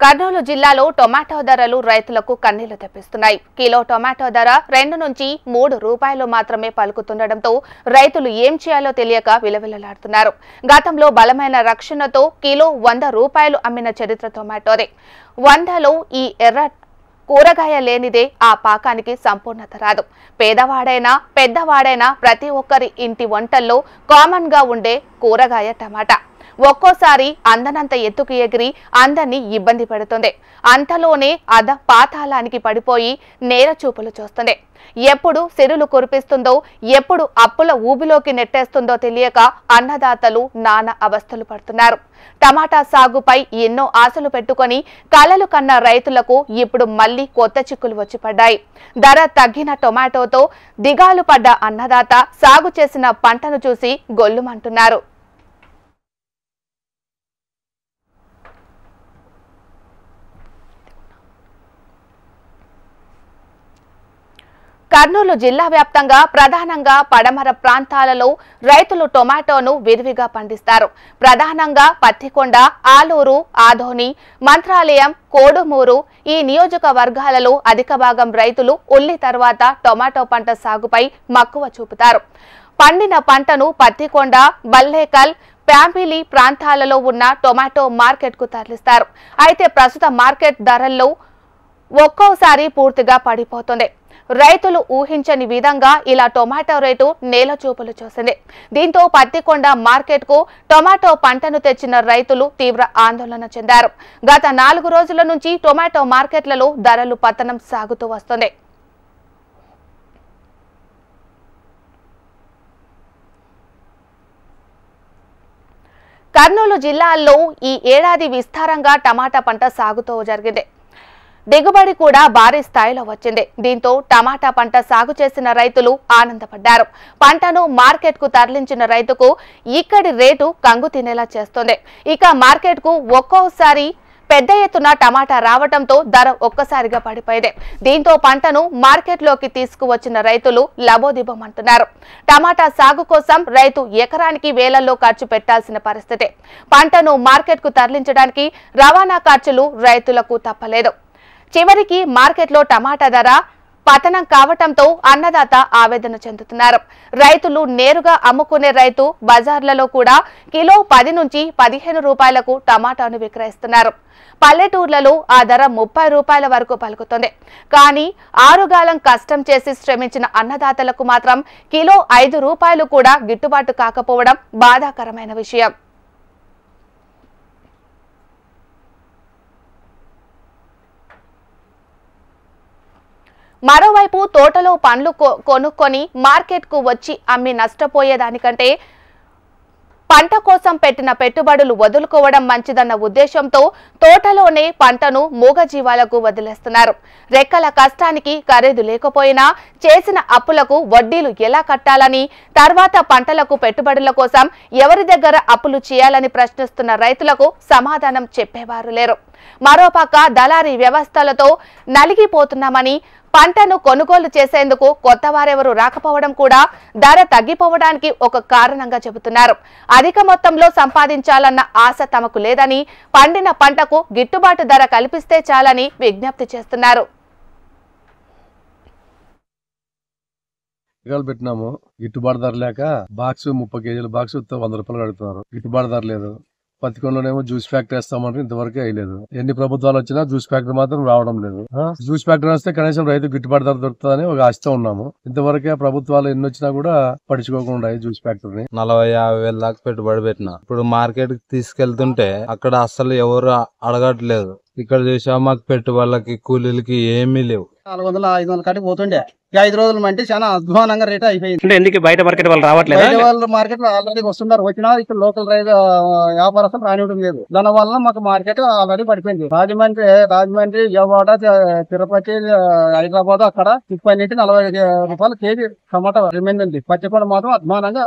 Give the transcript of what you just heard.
కర్నూలు జిల్లాలో టొమాటో ధరలు రైతులకు కన్నీళ్లు తెప్పిస్తున్నాయి. కిలో టొమాటో ధర 2 నుంచి 3 రూపాయలు మాత్రమే పలుకుతుండటంతో రైతులు ఏం చేయాలో తెలియక విలవిలలాడుతున్నారు. గతంలో బలమైన రక్షణతో కిలో 100 రూపాయలు అమ్మిన చరిత్ర టొమాటోదే. 100లో ఈ ఎర్ర కూరగాయ లేనిదే ఆ పాకానికి సంపూర్ణత రాదు. పేదవాడైనా పెద్దవాడైనా ప్రతి ఒక్కరి ఇంటి వంటల్లో కామన్ గా ఉండే కూరగాయ టమాటా ఒక్కోసారి అందనంత ఎత్తుకు ఎగిరి అందరినీ ఇబ్బంది పెడుతుంది. అంతలోనే పాతాళానికి పడిపోయి నేర చూపులు చూస్తుంది. ఎప్పుడు సిరులు కురిపిస్తుందో ఎప్పుడు అప్పుల ఊబిలోకి నెట్టేస్తుందో తెలియక అన్నదాతలు నానా అవస్థలు పడుతున్నారు. టమాటా సాగుపై ఎన్నో ఆశలు పెట్టుకొని కలలు కన్న రైతులకు ఇప్పుడు మళ్లీ కొత్త చిక్కులు వచ్చి పడ్డాయి. ధర తగ్గిన టొమాటోతో దిగాలు పడ్డ అన్నదాత సాగు చేసిన పంటను చూసి గొల్లుమంటున్నారు. కర్నూలు జిల్లా వ్యాప్తంగా ప్రధానంగా పడమర ప్రాంతాలలో రైతులు టొమాటోను విరివిగా పండిస్తారు. ప్రధానంగా పత్తికొండ, ఆలూరు, ఆదోని, మంత్రాలయం, కోడుమూరు ఈ నియోజకవర్గాలలో అధిక భాగం రైతులు ఉల్లి తర్వాత టొమాటో పంట సాగుపై మక్కువ చూపుతారు. పండిన పంటను పత్తికొండ, బల్లేకల్, ప్యాంపిలి ప్రాంతాలలో ఉన్న టొమాటో మార్కెట్కు తరలిస్తారు. అయితే ప్రస్తుత మార్కెట్ ధరల్లో ఒక్కోసారి పూర్తిగా పడిపోతుంది. రైతులు ఊహించని విధంగా ఇలా టొమాటో రేటు నేల చూపులు చూసింది. దీంతో పత్తికొండ మార్కెట్కు టొమాటో పంటను తెచ్చిన రైతులు తీవ్ర ఆందోళన చెందారు. గత 4 రోజుల నుంచి టొమాటో మార్కెట్లలో ధరలు పతనం సాగుతూ వస్తుంది. కర్నూలు జిల్లాలో ఈ ఏడాది విస్తారంగా టమాటా పంట సాగుతూ జరిగింది. దిగుబడి కూడా భారీ స్థాయిలో వచ్చింది. దీంతో టమాటా పంట సాగు చేసిన రైతులు ఆనందపడ్డారు. పంటను మార్కెట్కు తరలించిన రైతుకు ఇక్కడి రేటు కంగు తినేలా చేస్తుంది. ఇక మార్కెట్కు ఒక్కోసారి పెద్ద ఎత్తున టమాటా రావడంతో ధర ఒక్కసారిగా పడిపోయింది. దీంతో పంటను మార్కెట్లోకి తీసుకువచ్చిన రైతులు లబోదిబోమంటున్నారు. టమాటా సాగు కోసం రైతు ఎకరానికి వేలల్లో ఖర్చు పెట్టాల్సిన పరిస్థితి. పంటను మార్కెట్కు తరలించడానికి రవాణా ఖర్చులు రైతులకు తప్పలేదు. చివరికి మార్కెట్లో టమాటా ధర పతనం కావటంతో అన్నదాత ఆవేదన చెందుతున్నారు. రైతులు నేరుగా అమ్ముకునే రైతు బజార్లలో కూడా కిలో 10 నుంచి 15 రూపాయలకు టమాటాను విక్రయిస్తున్నారు. పల్లెటూర్లలో ఆ ధర 30 రూపాయల వరకు పలుకుతుంది. కానీ ఆరుగాలం కష్టం చేసి శ్రమించిన అన్నదాతలకు మాత్రం కిలో 5 రూపాయలు కూడా గిట్టుబాటు కాకపోవడం బాధాకరమైన విషయం. మరోవైపు తోటలో పండ్లు కొనుక్కొని మార్కెట్కు వచ్చి అమ్మి నష్టపోయేదానికంటే పంట కోసం పెట్టిన పెట్టుబడులు వదులుకోవడం మంచిదన్న ఉద్దేశంతో తోటలోనే పంటను మూగజీవాలకు వదిలేస్తున్నారు. రెక్కల కష్టానికి ఖరీదు లేకపోయినా చేసిన అప్పులకు వడ్డీలు ఎలా కట్టాలని, తర్వాత పంటలకు పెట్టుబడుల కోసం ఎవరి దగ్గర అప్పులు చేయాలని ప్రశ్నిస్తున్న రైతులకు సమాధానం చెప్పేవారు లేరు. మరోపక్క దళారీ వ్యవస్థలతో నలిగిపోతున్నామని, పంటను కొనుగోలు చేసేందుకు కొత్త వారెవరూ రాకపోవడం కూడా ధర తగ్గిపోవడానికి ఒక కారణంగా చెబుతున్నారు. అధిక మొత్తంలో సంపాదించాలన్న ఆశ తమకు లేదని, పండిన పంటకు గిట్టుబాటు ధర కల్పిస్తే చాలని విజ్ఞప్తి చేస్తున్నారు. పెట్టినాము గిట్టుబాటు ధర లేక బాక్స్ 30 కేజీల బాక్స్ 100 రూపాయలు అడుగుతున్నారు. గిట్టుబాటు ధర లేదు. పత్తికొండలోనేమో జ్యూస్ ఫ్యాక్టరీ వేస్తామంటే ఇంతవరకు వేయలేదు. ఎన్ని ప్రభుత్వాలు వచ్చినా జ్యూస్ ఫ్యాక్టరీ మాత్రం రావడం లేదు. జ్యూస్ ఫ్యాక్టరీ వస్తే కనీసం రైతు గిట్టుబాటు ధర దొరుకుతుందని ఒక ఆశతో ఉన్నాము. ఇంతవరకే ప్రభుత్వాలు ఎన్ని వచ్చినా కూడా పడుచుకోకుండా జ్యూస్ ఫ్యాక్టరీని 40-50 వేల దాకా పెట్టుబడి పెట్టిన. ఇప్పుడు మార్కెట్ కి తీసుకెళ్తుంటే అక్కడ అసలు ఎవరు అడగట్లేదు. ఇక్కడ చూసా మాకు పెట్టుబడులకి కూలీలకి ఏమీ లేవు. 400-500 కాటికి పోతుండే 5 రోజుల మంటే చాలా అధ్వానంగా రేట్ అయిపోయింది. అంటే ఎందుకు బయట మార్కెట్ వాళ్ళు రావట్లేదు? బయట వాళ్ళు మార్కెట్ లో ఆల్రెడీ వస్తున్నారు. వచ్చినా ఇక్కడ లోకల్ వ్యాపారస్తులు రానివ్వడం లేదు. దాని వల్ల మాకు మార్కెట్ ఆల్రెడీ పడిపోయింది. రాజమండ్రి, విజయవాడ, తిరుపతి, హైదరాబాద్ అక్కడ 30 నుంచి 40 రూపాయలు కేజీ టమాటా రిమైండ్ ఉంది. పచ్చిపండు మాత్రం అధ్వానంగా